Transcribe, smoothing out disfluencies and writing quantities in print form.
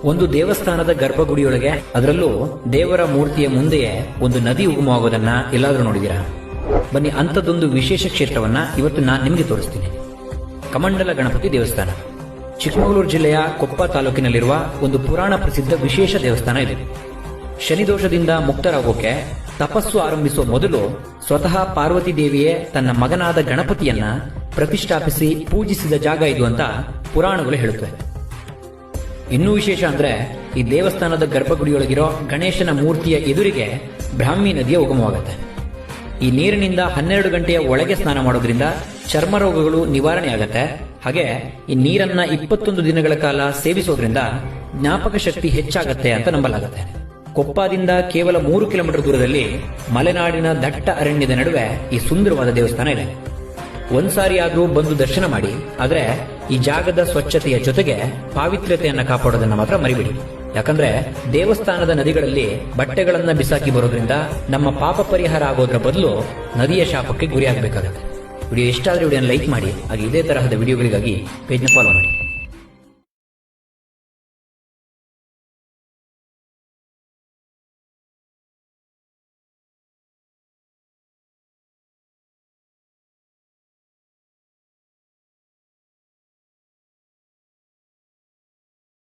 ಒಂದು ದೇವಸ್ಥಾನದ ಗರ್ಭಗುಡಿಯೊಳಗೆ, ಅದರಲ್ಲೂ ದೇವರ ಮೂರ್ತಿಯ ಮುಂದೆಯೇ ಒಂದು ನದಿ ಉಗಮವಾಗೋದನ್ನ ಎಲ್ಲಾದ್ರೂ ನೋಡಿದೀರಾ? ಬನ್ನಿ, ಅಂಥದ್ದೊಂದು ವಿಶೇಷ ಕ್ಷೇತ್ರವನ್ನ ಇವತ್ತು ನಾನು ನಿಮಗೆ ತೋರಿಸ್ತೀನಿ. ಕಮಂಡಲ ಗಣಪತಿ ದೇವಸ್ಥಾನ ಚಿಕ್ಕಮಗಳೂರು ಜಿಲ್ಲೆಯ ಕೊಪ್ಪ ತಾಲೂಕಿನಲ್ಲಿರುವ ಒಂದು ಪುರಾಣ ಪ್ರಸಿದ್ಧ ವಿಶೇಷ ದೇವಸ್ಥಾನ ಇದೆ. ಶನಿದೋಷದಿಂದ ಮುಕ್ತರಾಗೋಕೆ ತಪಸ್ಸು ಆರಂಭಿಸುವ ಮೊದಲು ಸ್ವತಃ ಪಾರ್ವತಿ ದೇವಿಯೇ ತನ್ನ ಮಗನಾದ ಗಣಪತಿಯನ್ನ ಪ್ರತಿಷ್ಠಾಪಿಸಿ ಪೂಜಿಸಿದ ಜಾಗ ಇದು ಅಂತ ಪುರಾಣಗಳು ಹೇಳುತ್ತವೆ. ಇನ್ನೂ ವಿಶೇಷ ಅಂದ್ರೆ, ಈ ದೇವಸ್ಥಾನದ ಗರ್ಭಗುಡಿಯೊಳಗಿರೋ ಗಣೇಶನ ಮೂರ್ತಿಯ ಎದುರಿಗೆ ಬ್ರಾಹ್ಮಿ ನದಿಯ ಉಗಮವಾಗುತ್ತೆ. ಈ ನೀರಿನಿಂದ 12 ಗಂಟೆಯ ಒಳಗೆ ಸ್ನಾನ ಮಾಡೋದ್ರಿಂದ ಚರ್ಮ ರೋಗಗಳು ನಿವಾರಣೆ ಆಗತ್ತೆ. ಹಾಗೆ ಈ ನೀರನ್ನ 21 ದಿನಗಳ ಕಾಲ ಸೇವಿಸೋದ್ರಿಂದ ಜ್ಞಾಪಕ ಶಕ್ತಿ ಹೆಚ್ಚಾಗತ್ತೆ ಅಂತ ನಂಬಲಾಗತ್ತೆ. ಕೊಪ್ಪದಿಂದ ಕೇವಲ 3 ಕಿಲೋಮೀಟರ್ ದೂರದಲ್ಲಿ ಮಲೆನಾಡಿನ ದಟ್ಟ ಅರಣ್ಯದ ನಡುವೆ ಈ ಸುಂದರವಾದ ದೇವಸ್ಥಾನ ಇದೆ. ಒಂದ್ಸಾರಿ ಆದ್ರೂ ಬಂದು ದರ್ಶನ ಮಾಡಿ. ಆದ್ರೆ ಈ ಜಾಗದ ಸ್ವಚ್ಛತೆಯ ಜೊತೆಗೆ ಪಾವಿತ್ರ್ಯತೆಯನ್ನ ಕಾಪಾಡೋದನ್ನ ಮಾತ್ರ ಮರಿಬೇಡಿ. ಯಾಕಂದ್ರೆ ದೇವಸ್ಥಾನದ ನದಿಗಳಲ್ಲಿ ಬಟ್ಟೆಗಳನ್ನ ಬಿಸಾಕಿ ಬರೋದ್ರಿಂದ ನಮ್ಮ ಪಾಪ ಪರಿಹಾರ ಆಗೋದ್ರ ಬದಲು ನದಿಯ ಶಾಪಕ್ಕೆ ಗುರಿಯಾಗಬೇಕಾಗುತ್ತೆ. ವಿಡಿಯೋ ಇಷ್ಟ ಆದ್ರೆ ವಿಡಿಯೋನ ಲೈಕ್ ಮಾಡಿ. ಹಾಗೆ ಇದೇ ತರಹದ ವಿಡಿಯೋಗಳಿಗಾಗಿ ಪೇಜ್ನ ಫಾಲೋ ಮಾಡಿ.